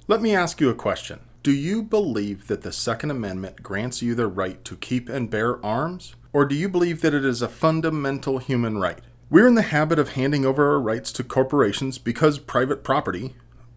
Let me ask you a question. Do you believe that the Second Amendment grants you the right to keep and bear arms? Or do you believe that it is a fundamental human right? We're in the habit of handing over our rights to corporations because private property,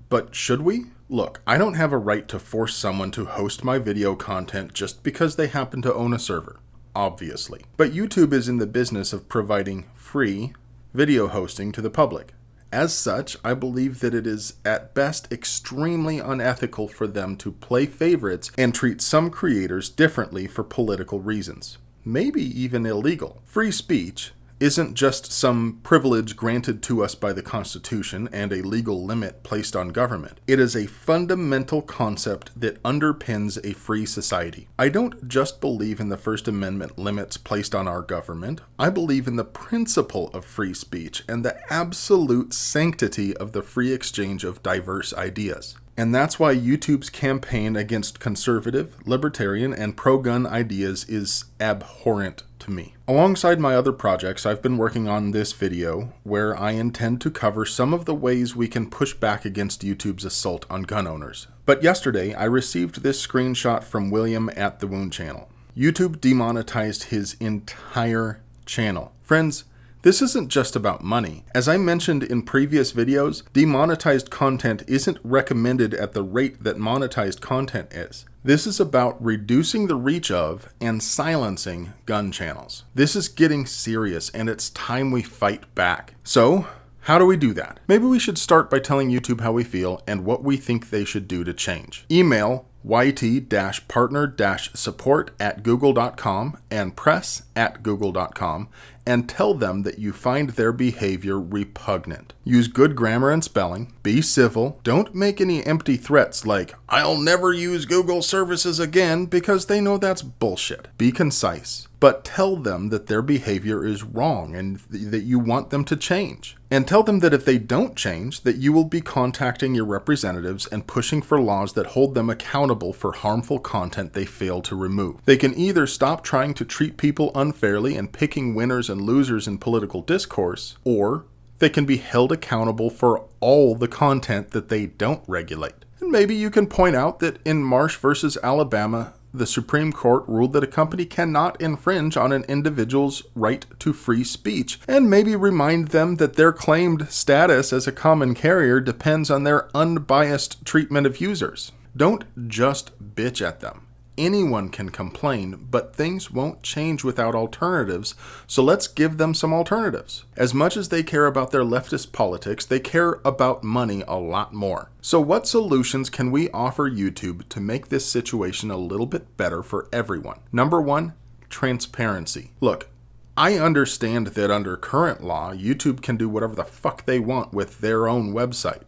but should we? Look, I don't have a right to force someone to host my video content just because they happen to own a server, obviously. But YouTube is in the business of providing free video hosting to the public. As such, I believe that it is at best extremely unethical for them to play favorites and treat some creators differently for political reasons. Maybe even illegal. Free speech isn't just some privilege granted to us by the Constitution and a legal limit placed on government. It is a fundamental concept that underpins a free society. I don't just believe in the First Amendment limits placed on our government. I believe in the principle of free speech and the absolute sanctity of the free exchange of diverse ideas. And that's why YouTube's campaign against conservative, libertarian, and pro-gun ideas is abhorrent to me. Alongside my other projects, I've been working on this video where I intend to cover some of the ways we can push back against YouTube's assault on gun owners. But yesterday, I received this screenshot from William at the Wound channel. YouTube demonetized his entire channel. Friends, this isn't just about money. As I mentioned in previous videos, demonetized content isn't recommended at the rate that monetized content is. This is about reducing the reach of and silencing gun channels. This is getting serious and it's time we fight back. So, how do we do that? Maybe we should start by telling YouTube how we feel and what we think they should do to change. Email yt-partner-support@google.com and press@google.com and tell them that you find their behavior repugnant. Use good grammar and spelling, be civil, don't make any empty threats like, I'll never use Google services again, because they know that's bullshit. Be concise, but tell them that their behavior is wrong and that you want them to change. And tell them that if they don't change, that you will be contacting your representatives and pushing for laws that hold them accountable for harmful content they fail to remove. They can either stop trying to treat people unfairly and picking winners and losers in political discourse, or they can be held accountable for all the content that they don't regulate. And maybe you can point out that in Marsh versus Alabama, the Supreme Court ruled that a company cannot infringe on an individual's right to free speech, and maybe remind them that their claimed status as a common carrier depends on their unbiased treatment of users. Don't just bitch at them. Anyone can complain, but things won't change without alternatives, so let's give them some alternatives. As much as they care about their leftist politics, they care about money a lot more. So what solutions can we offer YouTube to make this situation a little bit better for everyone? Number one, transparency. Look, I understand that under current law, YouTube can do whatever the fuck they want with their own website.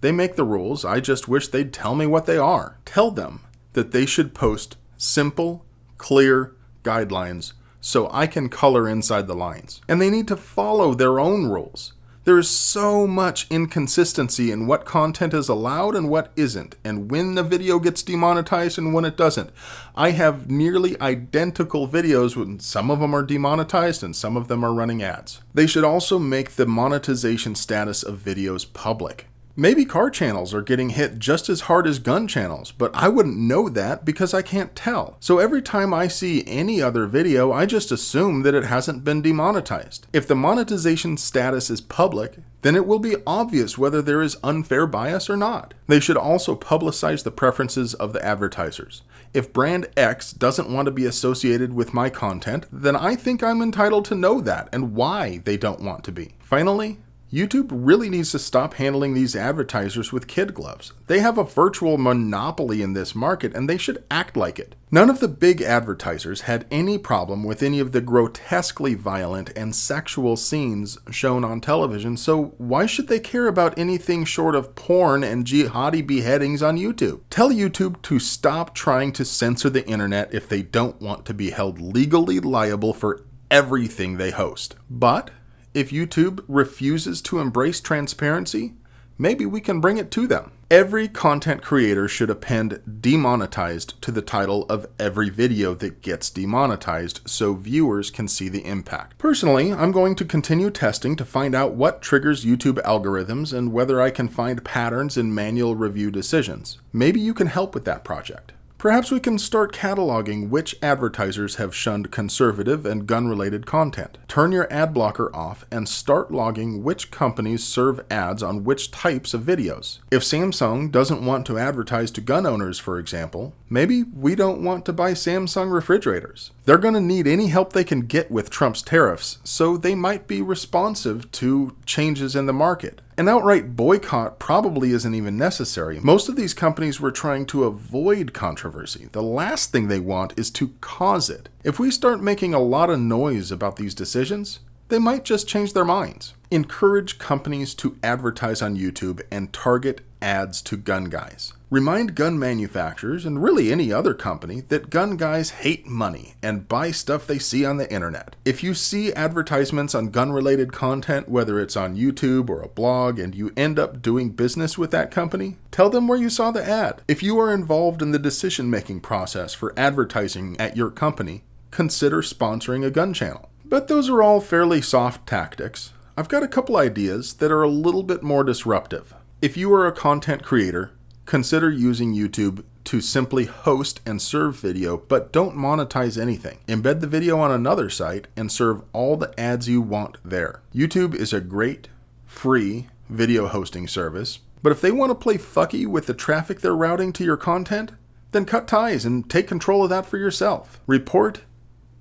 They make the rules, I just wish they'd tell me what they are. Tell them that they should post simple, clear guidelines so I can color inside the lines. And they need to follow their own rules. There is so much inconsistency in what content is allowed and what isn't, and when the video gets demonetized and when it doesn't. I have nearly identical videos when some of them are demonetized and some of them are running ads. They should also make the monetization status of videos public. Maybe car channels are getting hit just as hard as gun channels, but I wouldn't know that because I can't tell. So every time I see any other video, I just assume that it hasn't been demonetized. If the monetization status is public, then it will be obvious whether there is unfair bias or not. They should also publicize the preferences of the advertisers. If brand X doesn't want to be associated with my content, then I think I'm entitled to know that and why they don't want to be. Finally, YouTube really needs to stop handling these advertisers with kid gloves. They have a virtual monopoly in this market and they should act like it. None of the big advertisers had any problem with any of the grotesquely violent and sexual scenes shown on television, so why should they care about anything short of porn and jihadi beheadings on YouTube? Tell YouTube to stop trying to censor the internet if they don't want to be held legally liable for everything they host. But if YouTube refuses to embrace transparency, maybe we can bring it to them. Every content creator should append demonetized to the title of every video that gets demonetized so viewers can see the impact. Personally, I'm going to continue testing to find out what triggers YouTube algorithms and whether I can find patterns in manual review decisions. Maybe you can help with that project. Perhaps we can start cataloging which advertisers have shunned conservative and gun-related content. Turn your ad blocker off and start logging which companies serve ads on which types of videos. If Samsung doesn't want to advertise to gun owners, for example, maybe we don't want to buy Samsung refrigerators. They're going to need any help they can get with Trump's tariffs, so they might be responsive to changes in the market. An outright boycott probably isn't even necessary. Most of these companies were trying to avoid controversy. The last thing they want is to cause it. If we start making a lot of noise about these decisions, they might just change their minds. Encourage companies to advertise on YouTube and target ads to gun guys. Remind gun manufacturers, and really any other company, that gun guys hate money and buy stuff they see on the internet. If you see advertisements on gun-related content, whether it's on YouTube or a blog, and you end up doing business with that company, tell them where you saw the ad. If you are involved in the decision-making process for advertising at your company, consider sponsoring a gun channel. But those are all fairly soft tactics. I've got a couple ideas that are a little bit more disruptive. If you are a content creator, consider using YouTube to simply host and serve video, but don't monetize anything. Embed the video on another site and serve all the ads you want there. YouTube is a great, free video hosting service, but if they want to play fucky with the traffic they're routing to your content, then cut ties and take control of that for yourself. Report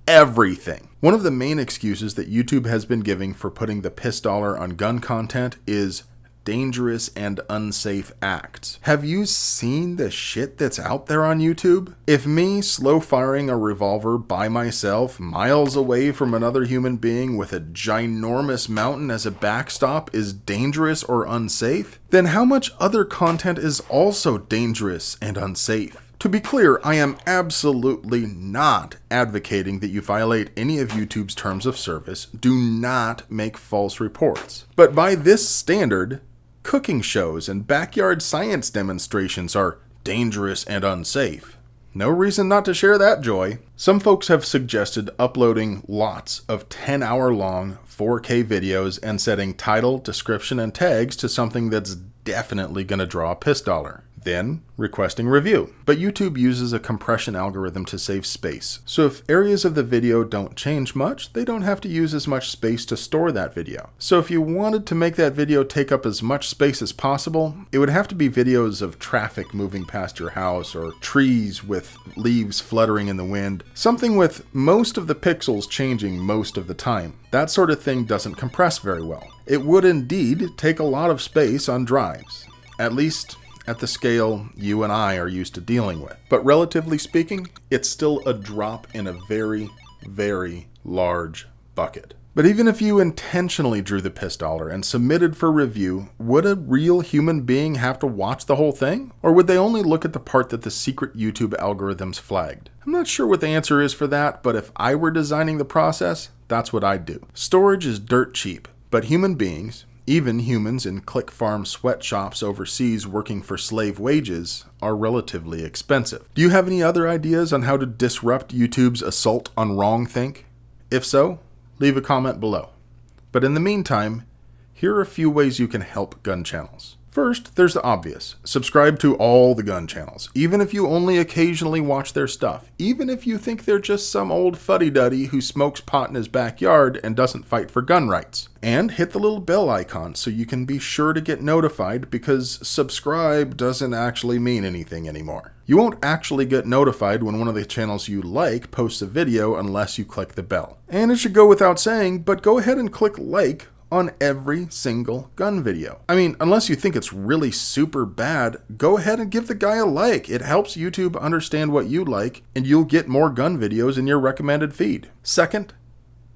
everything. One of the main excuses that YouTube has been giving for putting the piss dollar on gun content is dangerous and unsafe acts. Have you seen the shit that's out there on YouTube? If me slow firing a revolver by myself miles away from another human being with a ginormous mountain as a backstop is dangerous or unsafe, then how much other content is also dangerous and unsafe? To be clear, I am absolutely not advocating that you violate any of YouTube's terms of service. Do not make false reports. But by this standard, cooking shows and backyard science demonstrations are dangerous and unsafe. No reason not to share that joy. Some folks have suggested uploading lots of 10-hour-long 4K videos and setting title, description, and tags to something that's definitely going to draw a piss dollar. Then requesting review. But YouTube uses a compression algorithm to save space. So if areas of the video don't change much, they don't have to use as much space to store that video. So if you wanted to make that video take up as much space as possible, it would have to be videos of traffic moving past your house or trees with leaves fluttering in the wind. Something with most of the pixels changing most of the time. That sort of thing doesn't compress very well. It would indeed take a lot of space on drives. At least at the scale you and I are used to dealing with. But relatively speaking, it's still a drop in a very, very large bucket. But even if you intentionally drew the piss dollar and submitted for review, would a real human being have to watch the whole thing? Or would they only look at the part that the secret YouTube algorithms flagged? I'm not sure what the answer is for that, but if I were designing the process, that's what I'd do. Storage is dirt cheap, but human beings, even humans in click farm sweatshops overseas working for slave wages, are relatively expensive. Do you have any other ideas on how to disrupt YouTube's assault on wrongthink? If so, leave a comment below. But in the meantime, here are a few ways you can help gun channels. First, there's the obvious. Subscribe to all the gun channels, even if you only occasionally watch their stuff, even if you think they're just some old fuddy-duddy who smokes pot in his backyard and doesn't fight for gun rights. And hit the little bell icon so you can be sure to get notified, because subscribe doesn't actually mean anything anymore. You won't actually get notified when one of the channels you like posts a video unless you click the bell. And it should go without saying, but go ahead and click like on every single gun video. I mean, unless you think it's really super bad, go ahead and give the guy a like. It helps YouTube understand what you like, and you'll get more gun videos in your recommended feed. Second,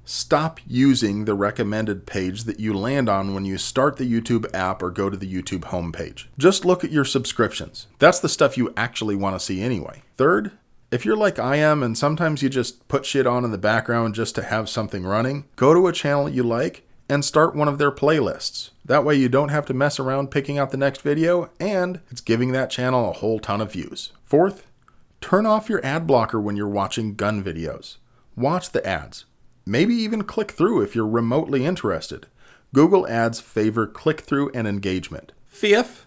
stop using the recommended page that you land on when you start the YouTube app or go to the YouTube homepage. Just look at your subscriptions. That's the stuff you actually want to see anyway. Third, if you're like I am and sometimes you just put shit on in the background just to have something running, go to a channel you like and start one of their playlists. That way you don't have to mess around picking out the next video, and it's giving that channel a whole ton of views. Fourth, turn off your ad blocker when you're watching gun videos. Watch the ads. Maybe even click through if you're remotely interested. Google Ads favor click-through and engagement. Fifth,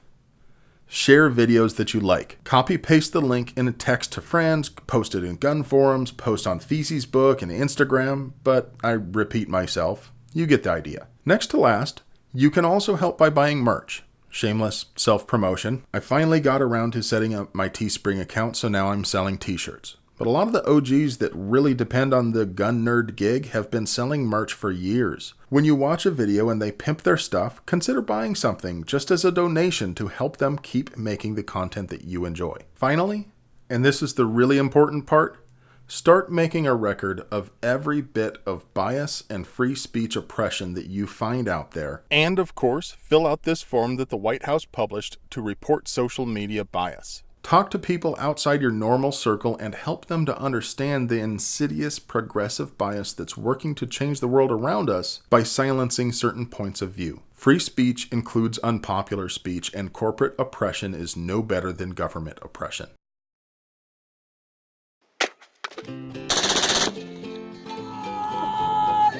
share videos that you like. Copy-paste the link in a text to friends, post it in gun forums, post on Facebook and Instagram, but I repeat myself. You get the idea. Next to last, you can also help by buying merch. Shameless self-promotion. I finally got around to setting up my Teespring account, so now I'm selling t-shirts. But a lot of the OGs that really depend on the gun nerd gig have been selling merch for years. When you watch a video and they pimp their stuff, consider buying something just as a donation to help them keep making the content that you enjoy. Finally, and this is the really important part, start making a record of every bit of bias and free speech oppression that you find out there. And of course, fill out this form that the White House published to report social media bias. Talk to people outside your normal circle and help them to understand the insidious progressive bias that's working to change the world around us by silencing certain points of view. Free speech includes unpopular speech, and corporate oppression is no better than government oppression.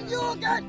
You got